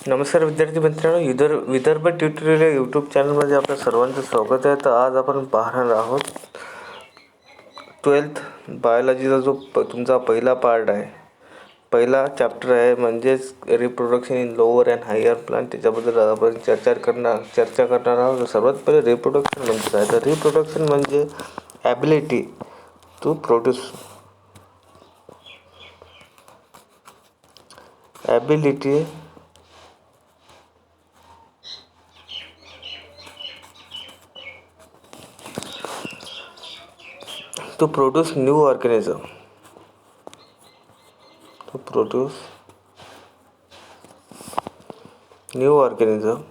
नमस्कार विद्यार्थी मित्रांनो, विदर्भ ट्युटोरियल या यूट्यूब चॅनलमध्ये आपल्या सर्वांचं स्वागत आहे. तर आज आपण पाहणार आहोत 12th बायोलॉजीचा जो तुमचा पहिला पार्ट आहे, पहिला चॅप्टर आहे, म्हणजेच reproduction in lower and higher plant. त्याच्याबद्दल आपण चर्चा करणार आहोत. सर्वात पहिले रिप्रोडक्शन म्हणजे काय? तर रिप्रोडक्शन म्हणजे ability to produce to produce new organism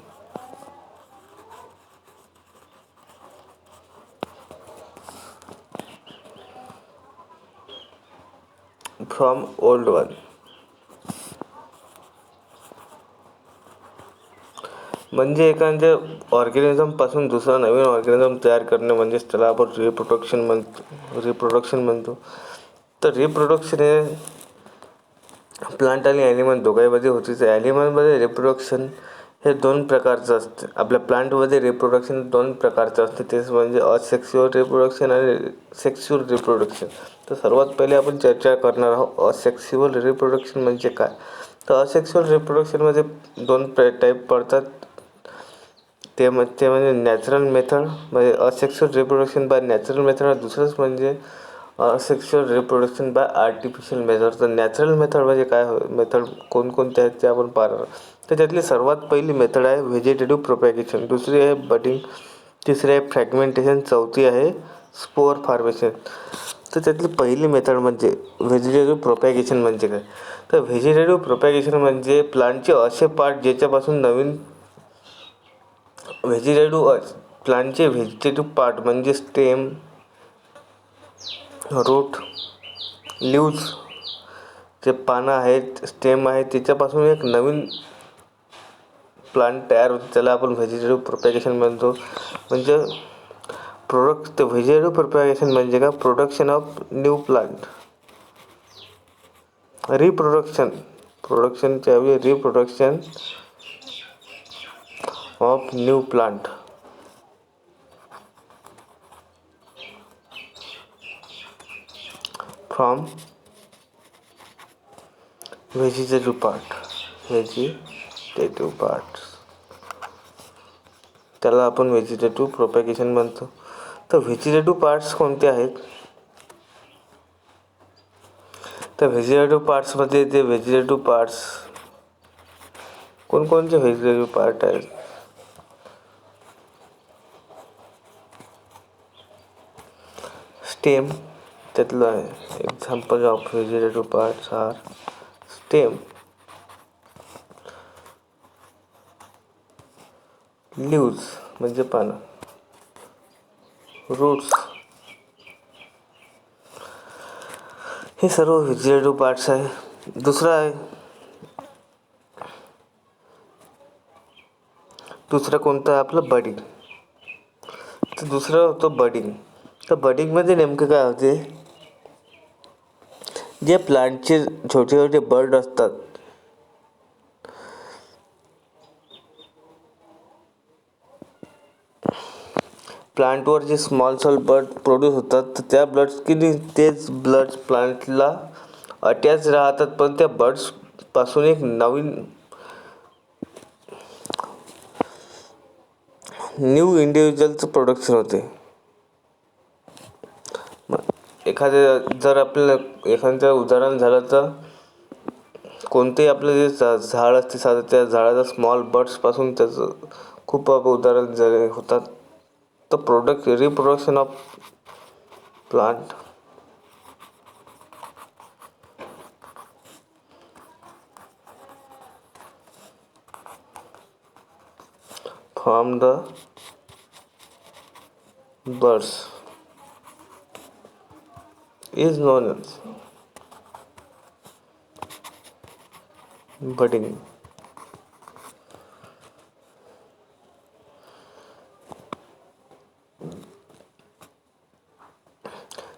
from old one. म्हणजे एखाद्या ऑर्गॅनिझम पासून दुसरा नवीन ऑर्गॅनिझम तयार करणे, म्हणजेच त्याला आपण रिप्रोडक्शन म्हणतो. तर रिप्रोडक्शन हे प्लांट आणि ॲनिमल दोघांमध्ये होते. तर ॲनिमलमध्ये रिप्रोडक्शन हे दोन प्रकारचं असते. आपल्या प्लांटमध्ये रिप्रोडक्शन दोन प्रकारचं असते, तेच म्हणजे असेक्सुअल रिप्रोडक्शन आणि सेक्शुअल रिप्रोडक्शन. तर सर्वात पहिले आपण चर्चा करणार आहोत असेक्सुअल रिप्रोडक्शन म्हणजे काय. तर असेक्सुअल रिप्रोडक्शनमध्ये दोन टाईप पडतात. ते म्हणजे नॅचरल मेथड, म्हणजे asexual reproduction by natural method. दुसरंच म्हणजे asexual reproduction by artificial method. तर नॅचरल मेथड म्हणजे काय मेथड कोणकोणते आहेत ते आपण पाहणार. तर त्यातली सर्वात पहिली मेथड आहे व्हेजिटेटिव्ह प्रोपॅगेशन, दुसरी आहे बडिंग, तिसरी आहे फ्रॅगमेंटेशन, चौथी आहे स्पोर फॉर्मेशन. तर त्यातली पहिली मेथड म्हणजे व्हेजिटेटिव्ह प्रोपॅगेशन म्हणजे काय. तर व्हेजिटेटिव्ह प्रोपॅगेशन म्हणजे प्लांटचे असे पार्ट ज्याच्यापासून नवीन प्लांटचे व्हेजिटेटिव्ह पार्ट म्हणजे स्टेम, रूट, लीव्ज, जे पानं आहेत, स्टेम आहे, त्याच्यापासून एक नवीन प्लांट तयार होते, त्याला आपण व्हेजिटेटिव्ह प्रोपॅगेशन म्हणतो. म्हणजे व्हेजिटेटिव्ह प्रोपॅगेशन म्हणजे का production of new plant. Reproduction of new plant from vegetative part, त्याला आपण व्हेजिटेटिव्ह प्रोपॅगेशन म्हणतो. तर व्हेजिटेटिव्ह पार्ट्स कोणते आहेत? तर व्हेजिटेटिव्ह पार्ट्समध्ये कोणकोणते व्हेजिटेटिव्ह पार्ट आहेत? स्टेम त्यातलं आहे. Example of vegetative parts are stem, leaves म्हणजे पानं, रूट्स, हे सर्व व्हेजिटेटिव्ह पार्ट्स आहे. दुसरं कोणतं आहे आपलं? बडिंग. तर दुसरं होतं बडिंग. तर बडिंगमध्ये नेमकं काय होते? जे प्लांटचे छोटे छोटे बर्ड असतात, प्लांटवर जे स्मॉल बर्ड प्रोड्यूस होतात, तर त्या तेच ब्लड्स प्लांटला अटॅच राहतात, पण त्या बर्ड्स पासून एक न्यू इंडिव्हिज्युअलचं प्रोडक्शन होते. जर आपल्याला एखादं उदाहरण झालं तर कोणतेही आपलं जे झाड असते साधं, त्या झाडाचा स्मॉल बर्ड्सपासून त्याचं खूप उदाहरण झाले होतात. तर reproduction of plant from the birds is known as budding.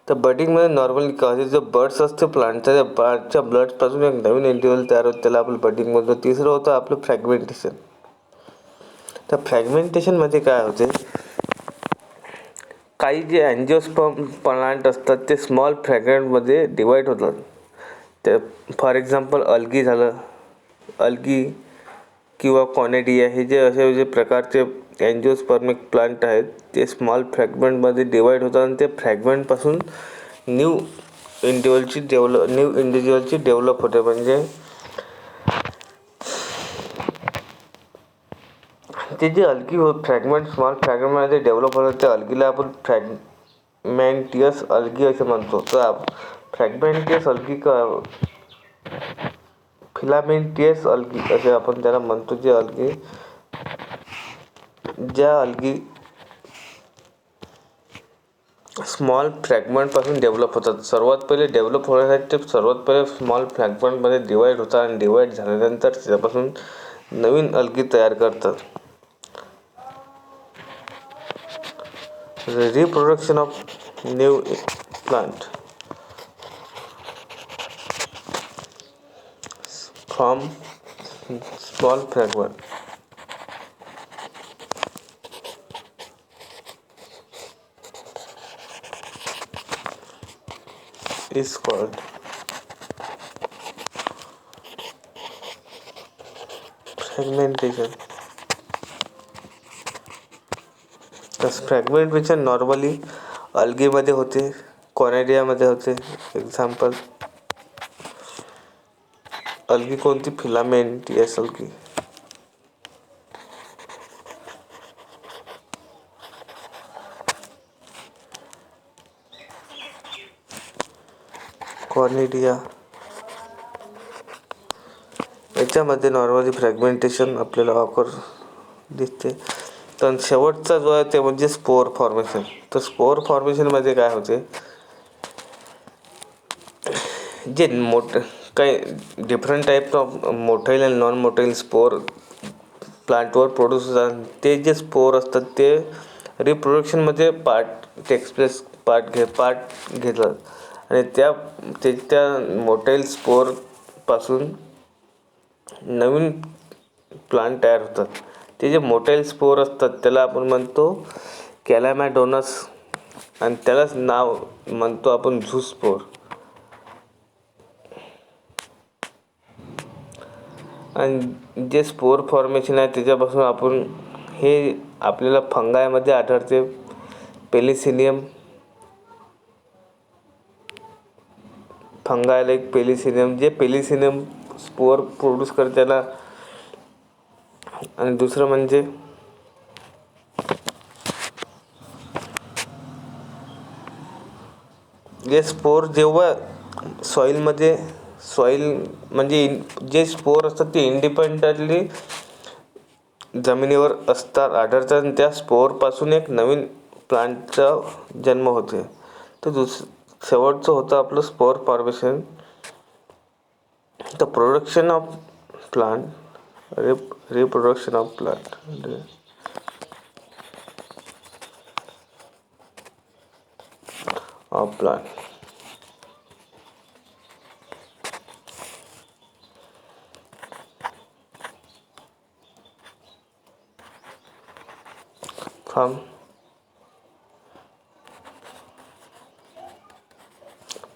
तर बडिंगमध्ये नॉर्मली काय जो बर्ड्स असते प्लांटच्या, त्या प्लांटच्या ब्लडपासून एक नवीन इंडिव्हिज्युअल तयार होतं, त्याला आपण बडिंग म्हणतो. तिसरं होतं आपलं फ्रॅगमेंटेशन. त्या फ्रॅगमेंटेशनमध्ये काय होते, काही जे अँजिओस्पर्म प्लांट असतात ते स्मॉल फ्रॅगमेंटमध्ये डिवाईड होतात. ते फॉर एक्झाम्पल अल्गी झालं, अल्गी किंवा कॉनेडिया, हे जे असे जे प्रकारचे अँजिओस्पर्मिक प्लांट आहेत ते स्मॉल फ्रॅगमेंटमध्ये डिवाईड होतात आणि ते फ्रॅगमेंटपासून न्यू इंडिव्हिज्युअलची डेव्हलप होते. म्हणजे ते जे अल्गी स्मॉल फ्रॅगमेंटमध्ये डेव्हलप होतात त्या अल्गीला आपण फ्रॅगमेंटियस अल्गी असे म्हणतो. तर फ्रॅगमेंटियस अल्गी फिलामेंटियस अल्गी असे आपण त्याला म्हणतो. ज्या अल्गी स्मॉल फ्रॅगमेंटपासून डेव्हलप होतात. सर्वात पहिले डेव्हलप होण्यासाठी ते सर्वात पहिले स्मॉल फ्रॅगमेंटमध्ये डिवाईड होतात आणि डिवाईड झाल्यानंतर त्यापासून नवीन अल्गी तयार करतात. Reproduction of new plant from small fragment is called fragmentation. तस फ्रॅगमेंटेशन नॉर्मली अल्गीमध्ये होते, कॉनेडियामध्ये होते. एक्झाम्पल अल्गी कोणती, फिलामेंटियस अल्गी. कॉनेडिया याच्यामध्ये नॉर्मली फ्रॅगमेंटेशन आपल्याला दिसते. तर शेवटचा जो आहे ते म्हणजे स्पोर फॉर्मेशन. तर स्पोर फॉर्मेशनमध्ये काय होते, जे काही डिफरंट टाईप ऑफ मोटाईल आणि नॉन मोटाईल स्पोर प्लांटवर प्रोड्यूस होतात. ते जे स्पोर असतात ते रिप्रोडक्शनमध्ये पार्ट घेतात आणि त्या मोटाईल स्पोरपासून नवीन प्लांट तयार होतात. ते जे मोटाईल स्पोर असतात त्याला आपण म्हणतो कॅलामॅडोनस आणि त्यालाच नाव म्हणतो आपण झूस्पोर. आणि जे स्पोर फॉर्मेशन आहे त्याच्यापासून आपण हे आपल्याला फंगायमध्ये आढळते. पेलिसिनियम फंगायला एक पेलिसिनियम, जे पेलिसिनियम स्पोर प्रोड्यूस करते त्याला. आणि दुसरं म्हणजे जे स्पोर जेव्हा सॉईल म्हणजे जे स्पोर असतात ते इंडिपेंडंटली जमिनीवर आढळतात आणि त्या स्पोरपासून एक नवीन प्लांटचा जन्म होते. तर शेवटचं होतं आपलं spore formation. The production of plant, reproduction of plant from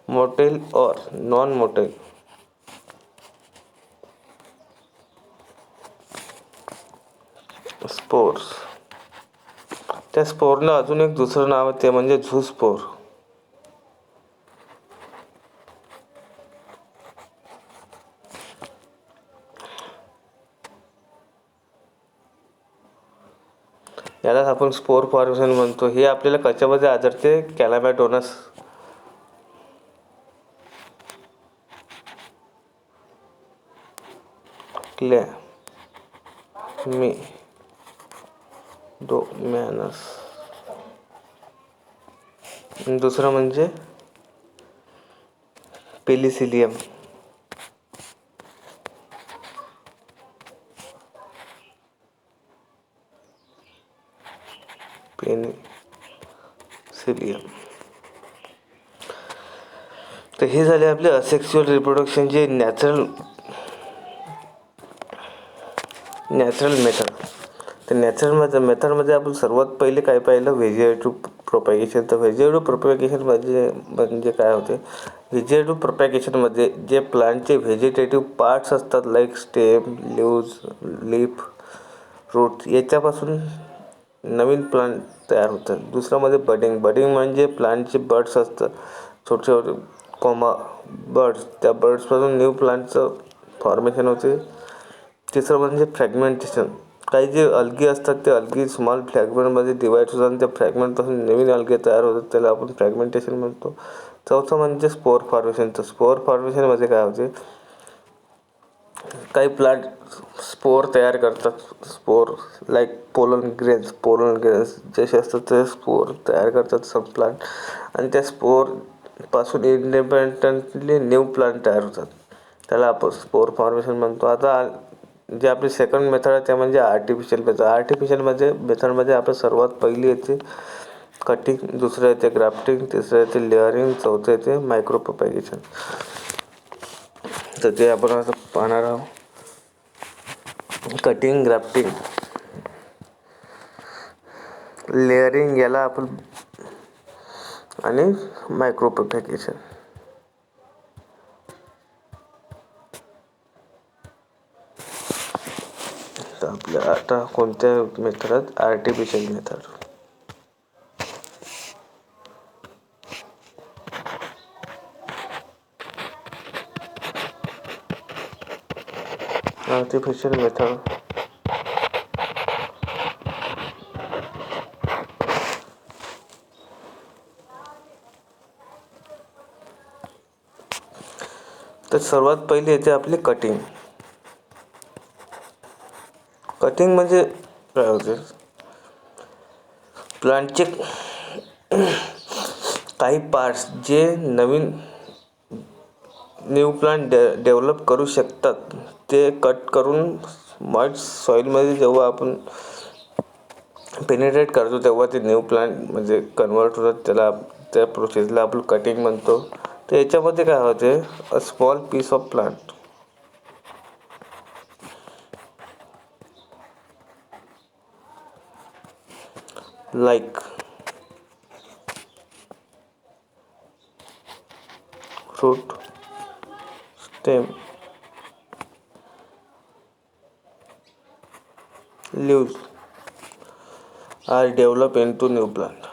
motile or non-motile spores. त्या स्पोरला अजून एक दुसरं नाव आहे ते म्हणजे झूस्पोर. यालाच आपण स्पोर फॉर्मेशन म्हणतो. हे आपल्याला कशामध्ये आढळते, कॅलामॅडोनस क्लॅमिडोमॅनस. दुसरं म्हणजे पेलिसिलियम. तर हे झाले आपले असेक्शुअल रिप्रोडक्शन, जे नॅचरल मेथड. तर नॅचरल मेथडमध्ये आपण सर्वात पहिले काय पाहिलं, व्हेजिटेटिव्ह प्रोपॅगेशन. तर व्हेजिटेटिव्ह प्रोपॅगेशन म्हणजे काय होते, व्हेजिटेटिव्ह प्रोपॅगेशनमध्ये जे प्लांटचे व्हेजिटेटिव्ह पार्ट्स असतात, like stem, leaves, leaf, root, याच्यापासून नवीन प्लांट तयार होतात. दुसऱ्यामध्ये बडिंग म्हणजे प्लांटचे बर्ड्स असतात, छोटे छोटे बर्ड्स, त्या बर्ड्सपासून न्यू प्लांटचं फॉर्मेशन होते. तिसरं म्हणजे फ्रॅगमेंटेशन. काही जे अलगी असतात ते अलगी स्मॉल फ्रॅगमेंटमध्ये डिवाईड होतात आणि त्या फ्रॅगमेंटपासून नवीन अलगे तयार होतात, त्याला आपण फ्रॅगमेंटेशन म्हणतो. चौथं म्हणजे स्पोर फॉर्मेशन. तर स्पोर फॉर्मेशनमध्ये काय होते, काही प्लांट स्पोर तयार करतात. स्पोर लाईक पोलन ग्रेन्स जसे असतात ते स्पोर तयार करतात सम प्लांट, आणि त्या स्पोरपासून इंडिपेंडंटली न्यू प्लांट तयार होतात, त्याला आपण स्पोर फॉर्मेशन म्हणतो. आता जे आपली सेकंड मेथड आहे त्या म्हणजे आर्टिफिशियल मेथड. मेथडमध्ये आपण सर्वात पहिली येते कटिंग, दुसरं येते ग्राफ्टिंग, तिसरं येते लेअरिंग, चौथं येते मायक्रो प्रोपॅगेशन. तर ते आपण असं पाहणार आहोत. कटिंग, ग्राफ्टिंग, लेअरिंग याला आपण, आणि मायक्रो प्रोपॅगेशन. तर आपल्या आता कोणत्या मेथडात, आर्टिफिशियल मेथड. आर्टिफिशियल मेथड तर सर्वात पहिले येते आपली कटिंग. कटिंग म्हणजे काय होते, प्लांटचे काही पार्ट्स जे न्यू प्लांट डेव्हलप करू शकतात, ते कट करून मॉइस्ट सॉईलमध्ये जेव्हा आपण पेनिट्रेट करतो तेव्हा ते न्यू प्लांट म्हणजे कन्वर्ट होतात, त्या प्रोसेसला आपण कटिंग म्हणतो. तर याच्यामध्ये काय होते, a small piece of plant like root, stem, leaves are developed into new plant.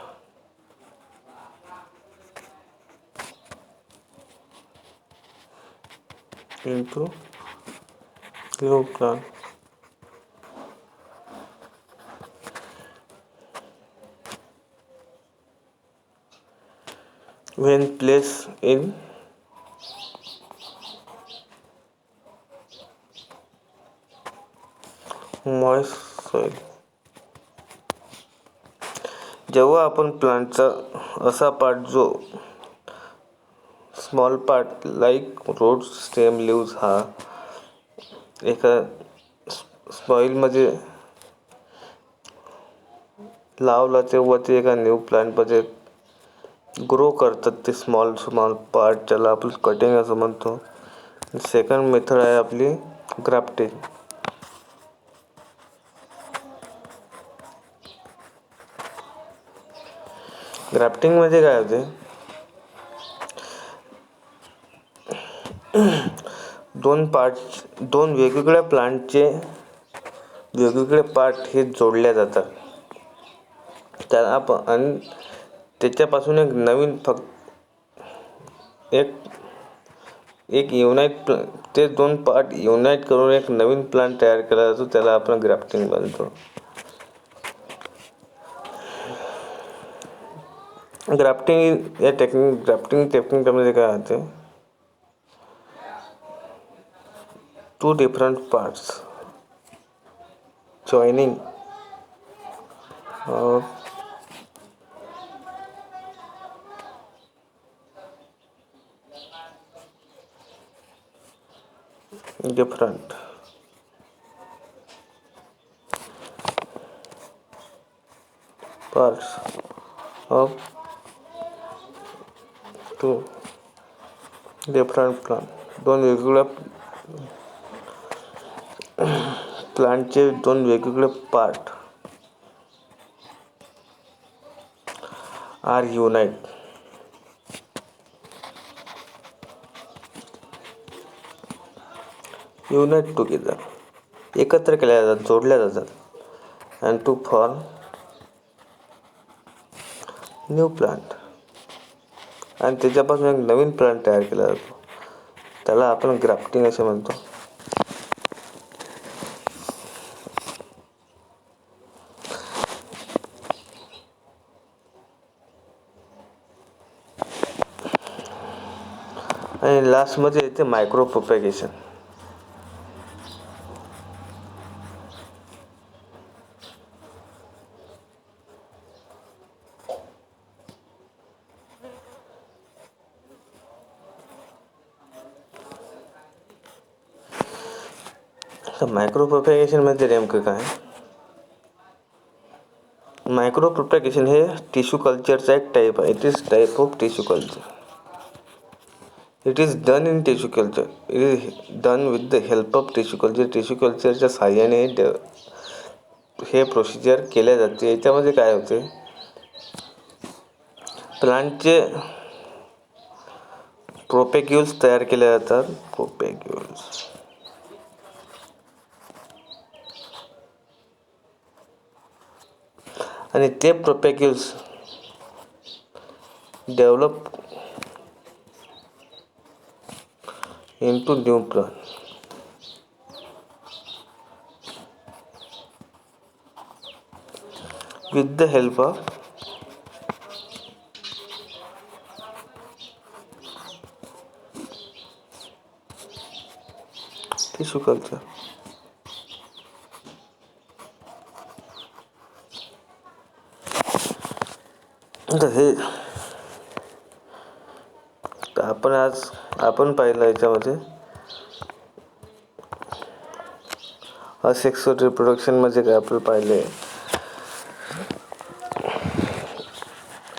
When placed in moist soil. जेव्हा आपण प्लांटचा असा पार्ट जो small part like root, stem, leaves हा एका सॉईलमध्ये लावला, तेव्हा ते एका न्यू प्लांटमध्ये ग्रो करतात. ते स्मॉल पार्ट, ज्याला आपण कटिंग असं म्हणतो. सेकंड मेथड आहे आपली ग्राफ्टिंग. ग्राफ्टिंगमध्ये काय होते, दोन वेगवेगळ्या प्लांटचे वेगवेगळे पार्ट हे जोडल्या जातात, त्याला आपण, आणि त्याच्यापासून एक नवीन एक युनाईट ते दोन पार्ट युनाईट करून एक नवीन प्लांट तयार केला जातो, त्याला आपण ग्राफ्टिंग म्हणतो. ग्राफ्टिंग टेक्निकमध्ये काय होते, two different parts joining or different parts of two different plant, दोन वेगवेगळ्या प्लांटचे दोन वेगवेगळे पार्ट आर युनाइट टुगेदर, एकत्र केल्या जातात, जोडल्या जातात and to form new plant, आणि त्याच्यापासून एक नवीन प्लांट तयार केला जातो. त्याला आपण ग्राफ्टिंग असे म्हणतो. आणि लास्टमध्ये येते मायक्रो प्रोपॅगेशन. तर मायक्रो प्रोपॅगेशनमध्ये नेमकं काय? मायक्रो प्रोपॅगेशन हे टिश्यू कल्चरचा एक टाईप आहे. It is type of tissue culture. It is done in tissue culture. It is done with the help of tissue culture. Tissue कल्चरच्या साहाय्याने हे प्रोसिजर केल्या जाते. याच्यामध्ये काय होते, प्लांटचे प्रोपॅग्युल्स तयार केले जातात. प्रोपॅग्युल्स आणि ते प्रोपॅग्युल्स develop into new plant. With the help of tissue culture. हे आपण पाहिलं याच्यामध्ये असेक्सुअल रिप्रोडक्शनमध्ये काय आपण पाहिले,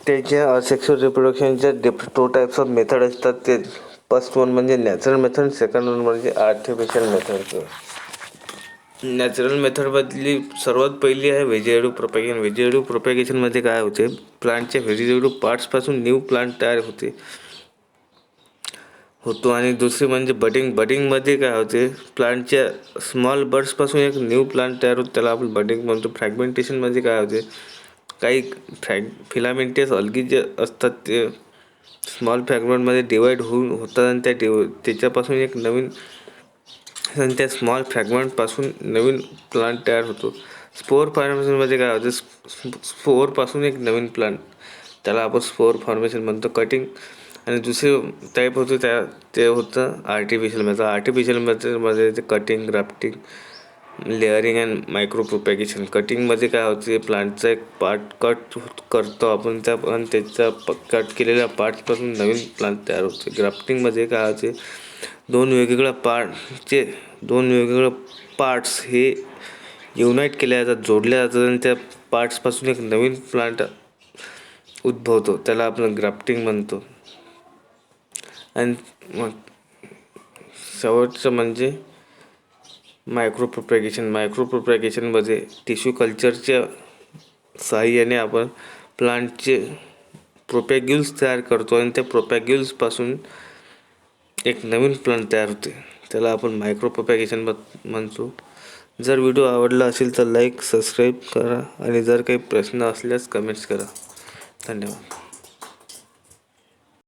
त्याच्या असेक्सुअल रिप्रोडक्शनच्या टू टाईप्स ऑफ मेथड असतात. ते फर्स्ट वन म्हणजे नॅचरल मेथड, सेकंड वन म्हणजे आर्टिफिशियल मेथड. नॅचरल मेथडमधली सर्वात पहिली आहे व्हेजिटेटिव्ह प्रोपॅगेशन. व्हेजिटेटिव्ह प्रोपॅगेशनमध्ये काय होते, प्लांटच्या व्हेजिटेटिव्ह पार्ट्सपासून न्यू प्लांट तयार होतो. आणि दुसरी म्हणजे बडिंग. बडिंगमध्ये काय होते, प्लांटच्या स्मॉल बर्ड्सपासून एक न्यू प्लांट तयार होतो, त्याला आपण बडिंग म्हणतो. फ्रॅगमेंटेशनमध्ये काय होते, काही फिलामेंटस अलगी जे असतात ते स्मॉल फ्रॅगमेंटमध्ये डिवाईड होतात आणि त्याच्यापासून एक नवीन, आणि त्या स्मॉल फ्रॅगमेंटपासून नवीन प्लांट तयार होतो. स्पोर फॉर्मेशनमध्ये काय होते, स्पोरपासून एक नवीन प्लांट, त्याला आपण स्पोर फॉर्मेशन म्हणतो. कटिंग आणि दुसरे टाईप होतं ते होतं आर्टिफिशियल मेथड. आर्टिफिशियल मेथडमध्ये ते cutting, grafting, layering and micro propagation. कटिंगमध्ये काय होते, प्लांटचा एक पार्ट कट करतो आपण, आणि त्याच्या कट केलेल्या पार्ट्सपासून नवीन प्लांट तयार होते. ग्राफ्टिंगमध्ये काय होते, दोन वेगवेगळ्या पार्ट्स हे युनाइट केल्या जातात, जोडल्या जातात, आणि त्या पार्ट्सपासून एक नवीन प्लांट उद्भवतो, त्याला आपण ग्राफ्टिंग म्हणतो. आणि मग शेवटचं म्हणजे मायक्रो प्रोपॅगेशन. मायक्रो प्रोपॅगेशनमध्ये टिश्यू कल्चरच्या साहाय्याने आपण प्लांटचे प्रोपॅग्युल्स तयार करतो, आणि त्या प्रोपॅग्युल्सपासून एक नवीन प्लांट तयार होते, त्याला आपण मायक्रो प्रोपॅगेशन म्हणतो. जर व्हिडिओ आवडला असेल तर लाईक, सबस्क्राईब करा, आणि जर काही प्रश्न असल्यास कमेंट्स करा. धन्यवाद.